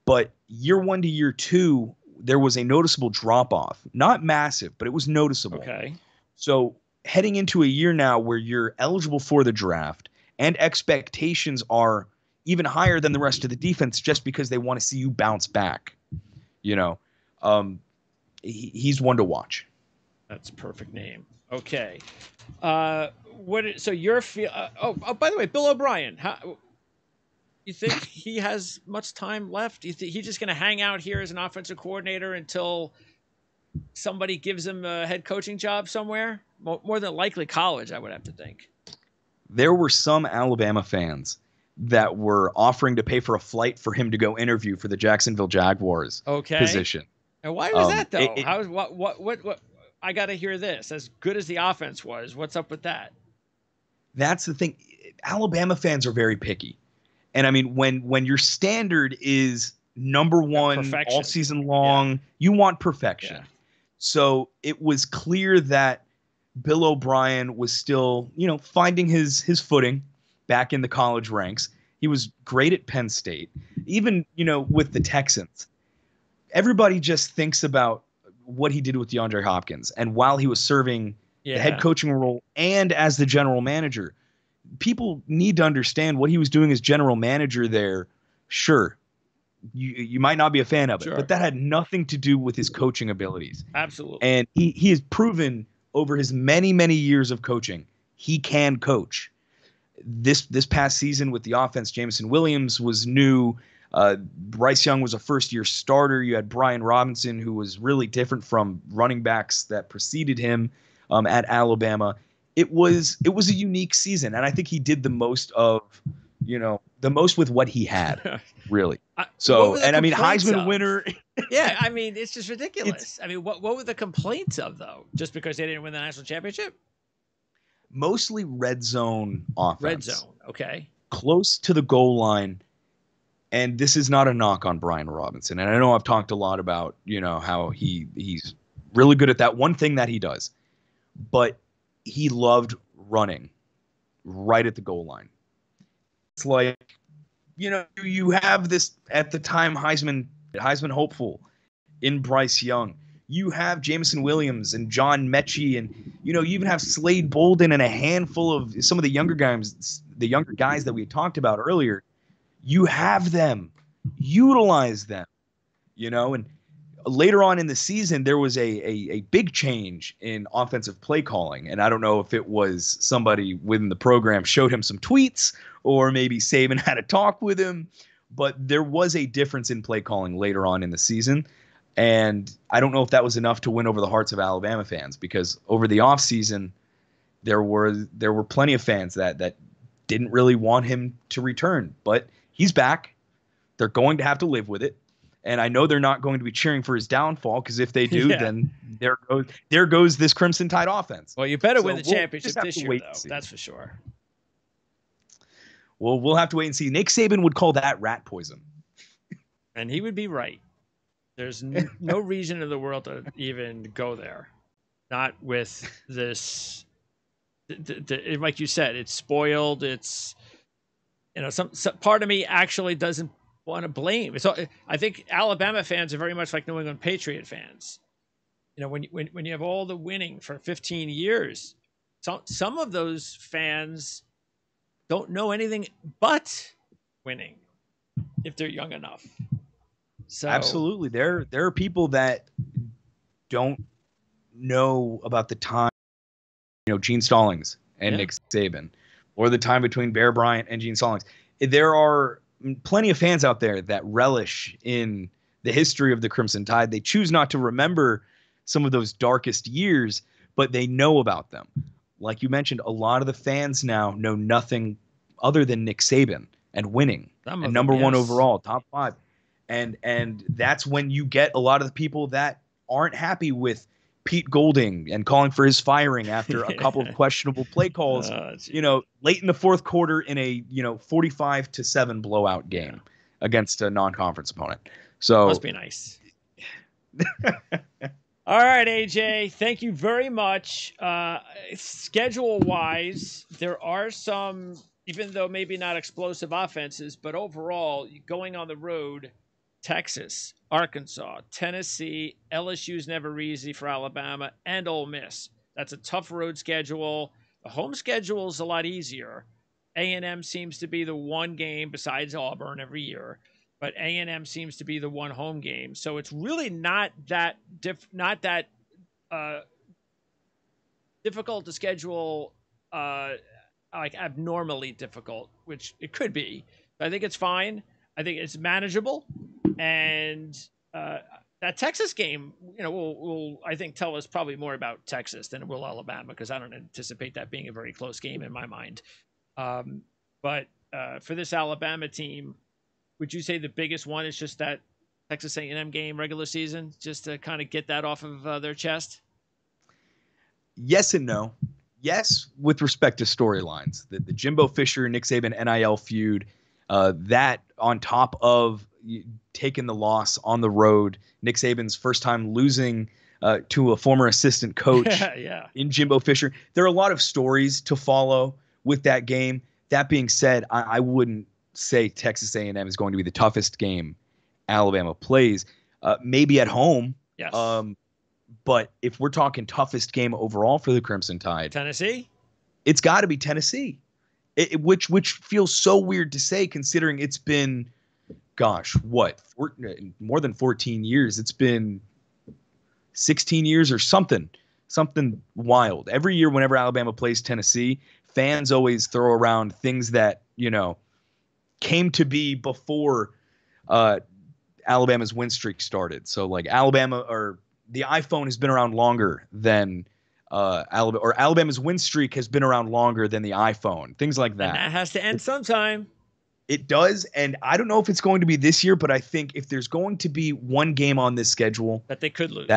But year 1 to year 2, there was a noticeable drop-off. Not massive, but it was noticeable. Okay. So heading into a year now where you're eligible for the draft and expectations are even higher than the rest of the defense just because they want to see you bounce back. He's one to watch. That's a perfect name. Okay. So your by the way, Bill O'Brien, you think he has much time left? You think he's just going to hang out here as an offensive coordinator until somebody gives him a head coaching job somewhere? More than likely college, I would have to think. There were some Alabama fans that were offering to pay for a flight for him to go interview for the Jacksonville Jaguars position. And why was that though? What? I got to hear this. As good as the offense was, what's up with that? That's the thing. Alabama fans are very picky. And I mean, when your standard is number 1 all season long, you want perfection. Yeah. So it was clear that Bill O'Brien was still, finding his footing back in the college ranks. He was great at Penn State. Even, with the Texans, everybody just thinks about what he did with DeAndre Hopkins. And while he was serving the head coaching role and as the general manager, people need to understand what he was doing as general manager there. Sure, you might not be a fan of it, but that had nothing to do with his coaching abilities. Absolutely. And he has proven over his many, many years of coaching, he can coach. This past season with the offense, Jameson Williams was new. Bryce Young was a first-year starter. You had Brian Robinson, who was really different from running backs that preceded him at Alabama. It was a unique season, and I think he did the most with what he had, really. Heisman winner. Yeah, I mean, it's just ridiculous. What were the complaints of, though? Just because they didn't win the national championship? Mostly red zone offense. Red zone, okay. Close to the goal line. And this is not a knock on Brian Robinson. And I know I've talked a lot about, how he's really good at that one thing that he does. But he loved running right at the goal line. It's like, you have this, at the time, Heisman hopeful in Bryce Young. You have Jameson Williams and John Mechie, and you even have Slade Bolden and a handful of some of the younger guys that we had talked about earlier. You have them utilize them, and later on in the season, there was a big change in offensive play calling. And I don't know if it was somebody within the program showed him some tweets or maybe Saban had a talk with him, but there was a difference in play calling later on in the season. And I don't know if that was enough to win over the hearts of Alabama fans, because over the offseason, there were plenty of fans that didn't really want him to return. But he's back. They're going to have to live with it. And I know they're not going to be cheering for his downfall, because if they do, then there goes this Crimson Tide offense. Well, you better win the championship this year, though. That's for sure. Well, we'll have to wait and see. Nick Saban would call that rat poison. And he would be right. There's no reason in the world to even go there. Not with this. Like you said, it's spoiled. It's, some part of me actually doesn't want to blame. I think Alabama fans are very much like New England Patriot fans. When you have all the winning for 15 years, some of those fans don't know anything but winning if they're young enough. So absolutely, there are people that don't know about the time, Gene Stallings and Nick Saban, or the time between Bear Bryant and Gene Stallings. There are plenty of fans out there that relish in the history of the Crimson Tide. They choose not to remember some of those darkest years, but they know about them. Like you mentioned, a lot of the fans now know nothing other than Nick Saban and winning, and number one overall, top 5. And that's when you get a lot of the people that aren't happy with Pete Golding and calling for his firing after a couple of questionable play calls, late in the fourth quarter in a 45-7 blowout game against a non-conference opponent. So must be nice. All right, AJ, thank you very much. Schedule-wise, there are some, even though maybe not explosive offenses, but overall, going on the road, Texas, Arkansas, Tennessee, LSU's never easy for Alabama, and Ole Miss. That's a tough road schedule. The home schedule is a lot easier. A&M seems to be the one game besides Auburn every year, but A&M seems to be the one home game. So it's really not that difficult to schedule, like abnormally difficult, which it could be. But I think it's fine. I think it's manageable. And that Texas game, will I think tell us probably more about Texas than it will Alabama, because I don't anticipate that being a very close game in my mind. But for this Alabama team, would you say the biggest one is just that Texas A&M game regular season, just to kind of get that off of their chest? Yes and no. Yes, with respect to storylines, the Jimbo Fisher, Nick Saban NIL feud, that on top of taking the loss on the road, Nick Saban's first time losing to a former assistant coach in Jimbo Fisher. There are a lot of stories to follow with that game. That being said, I wouldn't say Texas A&M is going to be the toughest game Alabama plays. Maybe at home. Yes. But if we're talking toughest game overall for the Crimson Tide, Tennessee, it's got to be Tennessee. Which feels so weird to say, considering it's been, more than 14 years. It's been 16 years or something wild. Every year whenever Alabama plays Tennessee, fans always throw around things that, came to be before Alabama's win streak started. So like the iPhone has been around longer than Alabama's win streak has been around longer than the iPhone, things like that. And that has to end sometime. It does, and I don't know if it's going to be this year, but I think if there's going to be one game on this schedule that they could lose,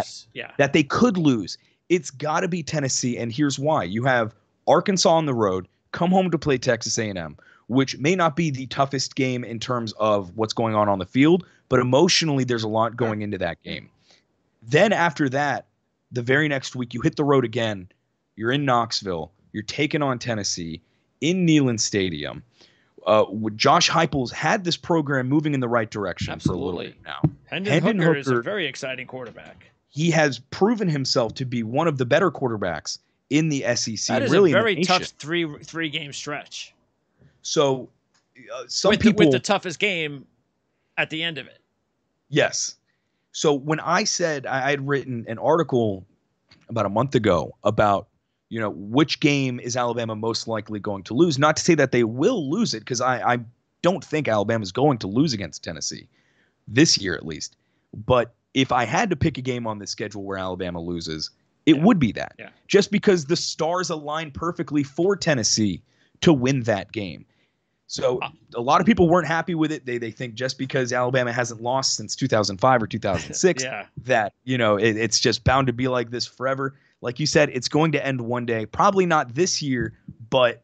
that they could lose, it's got to be Tennessee, and here's why. You have Arkansas on the road, come home to play Texas A&M, which may not be the toughest game in terms of what's going on the field, but emotionally there's a lot going into that game. Then after that, the very next week, you hit the road again. You're in Knoxville. You're taking on Tennessee in Neyland Stadium. Josh Heupel's had this program moving in the right direction for a little bit now. Hendon Hooker is a very exciting quarterback. He has proven himself to be one of the better quarterbacks in the SEC. That is really a very tough three game stretch. So with the toughest game at the end of it. Yes. So when I said I had written an article about a month ago about, which game is Alabama most likely going to lose, not to say that they will lose it, because I don't think Alabama is going to lose against Tennessee this year, at least. But if I had to pick a game on the schedule where Alabama loses, it would be that. Yeah. Just because the stars align perfectly for Tennessee to win that game. So a lot of people weren't happy with it. They think just because Alabama hasn't lost since 2005 or 2006, that, it's just bound to be like this forever. Like you said, it's going to end one day. Probably not this year, but,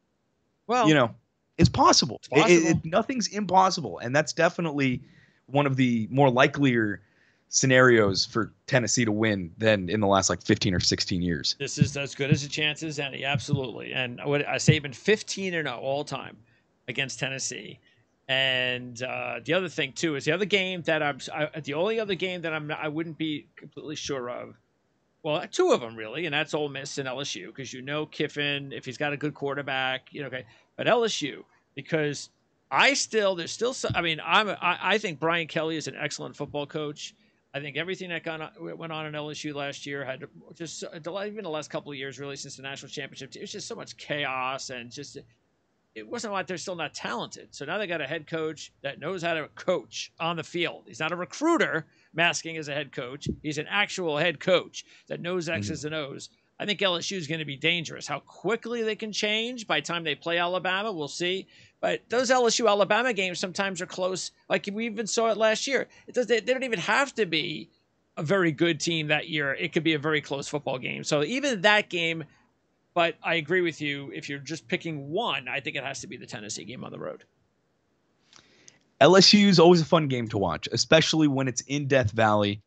it's possible. It's possible. Nothing's impossible. And that's definitely one of the more likelier scenarios for Tennessee to win than in the last 15 or 16 years. This is as good as a chance as any. Absolutely. And I say been 15-0 all time against Tennessee. And the other thing too is the other game that the only other game that I wouldn't be completely sure of. Well, two of them really, and that's Ole Miss and LSU, because Kiffin, if he's got a good quarterback, okay. But LSU, because I think Brian Kelly is an excellent football coach. I think everything that went on in LSU last year had just even the last couple of years, really, since the national championship, it was just so much chaos, and just it wasn't like they're still not talented. So now they got a head coach that knows how to coach on the field. He's not a recruiter masking as a head coach. He's an actual head coach that knows X's and O's. I think LSU is going to be dangerous. How quickly they can change by the time they play Alabama, we'll see. But those LSU-Alabama games sometimes are close. Like we even saw it last year. They don't even have to be a very good team that year. It could be a very close football game. So even that game, but I agree with you. If you're just picking one, I think it has to be the Tennessee game on the road. LSU is always a fun game to watch, especially when it's in Death Valley.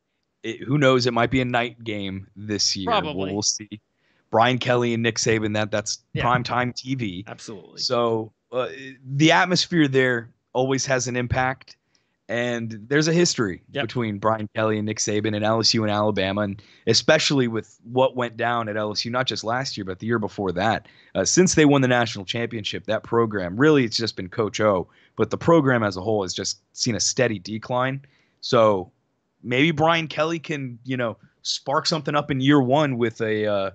Who knows? It might be a night game this year. Probably. We'll see. Brian Kelly and Nick Saban, that's primetime TV. Absolutely. So the atmosphere there always has an impact. And there's a history between Brian Kelly and Nick Saban and LSU and Alabama, and especially with what went down at LSU, not just last year, but the year before that. Since they won the national championship, that program, really it's just been Coach O, but the program as a whole has just seen a steady decline. So maybe Brian Kelly can, spark something up in year one with a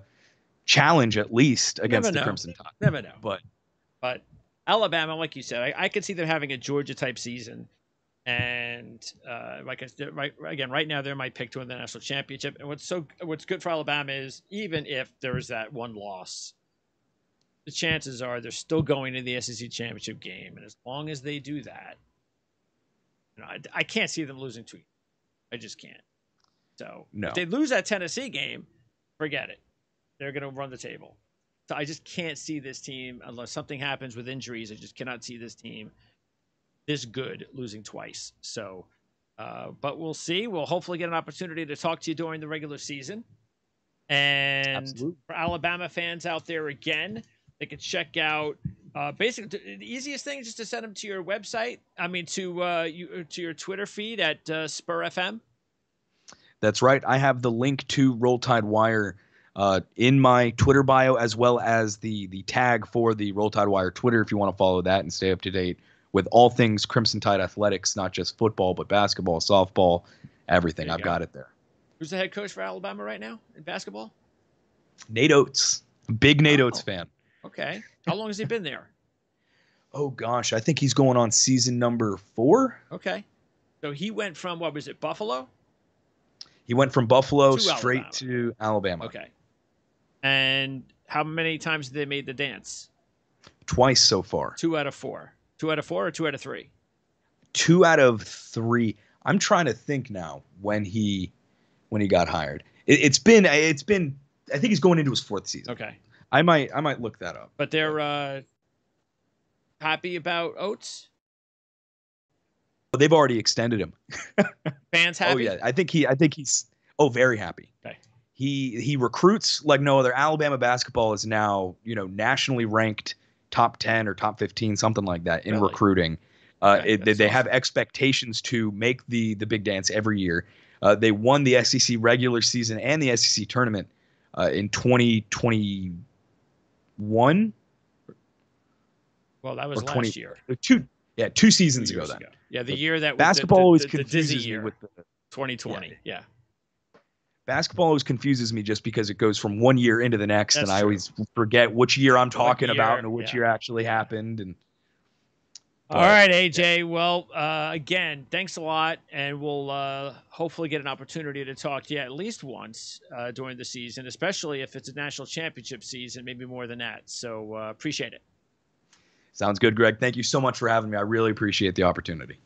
challenge at least against the Crimson Tide. Never know. But Alabama, like you said, I could see them having a Georgia-type season. And like I said, right now they're my pick to win the national championship. And what's good for Alabama is even if there is that one loss, the chances are they're still going to the SEC championship game. And as long as they do that, I can't see them losing to you. I just can't. So if they lose that Tennessee game, forget it. They're going to run the table. So I just can't see this team unless something happens with injuries. I just cannot see this team this good losing twice. So, but we'll see. We'll hopefully get an opportunity to talk to you during the regular season. And Absolutely. For Alabama fans out there, again, they can check out basically the easiest thing is just to send them to your website. I mean, to your Twitter feed at Spur FM. That's right. I have the link to Roll Tide Wire in my Twitter bio, as well as the tag for the Roll Tide Wire Twitter if you want to follow that and stay up to date with all things Crimson Tide athletics, not just football, but basketball, softball, everything. I've got it there. Who's the head coach for Alabama right now in basketball? Nate Oates. Big Nate Oates fan. Okay. How long has he been there? Oh, gosh. I think he's going on season number 4. Okay. So he went from, what was it, Buffalo? He went from Buffalo straight to Alabama. Okay. And how many times have they made the dance? Twice so far. 2 out of 4. 2 out of 4 or 2 out of 3? 2 out of 3. I'm trying to think now when he got hired. It's been I think he's going into his 4th season. Okay. I might look that up. But they're happy about Oates? They've already extended him. Fans happy? Oh yeah, I think he's very happy. Okay. He recruits like no other. Alabama basketball is now, nationally ranked top 10 or top 15, something like that in recruiting. They have expectations to make the big dance every year. They won the SEC regular season and the SEC tournament in 2021. Well, that was last year. Yeah, 2 seasons 2 ago years then. ago. Yeah, the year that Basketball always the dizzy confuses me year, with the 2020. Yeah. Basketball always confuses me just because it goes from one year into the next, That's and I true. always forget which year I'm talking about year, and which yeah. year actually happened. And all right, AJ. Well, again, thanks a lot, and we'll hopefully get an opportunity to talk to you at least once during the season, especially if it's a national championship season, maybe more than that. So appreciate it. Sounds good, Greg. Thank you so much for having me. I really appreciate the opportunity.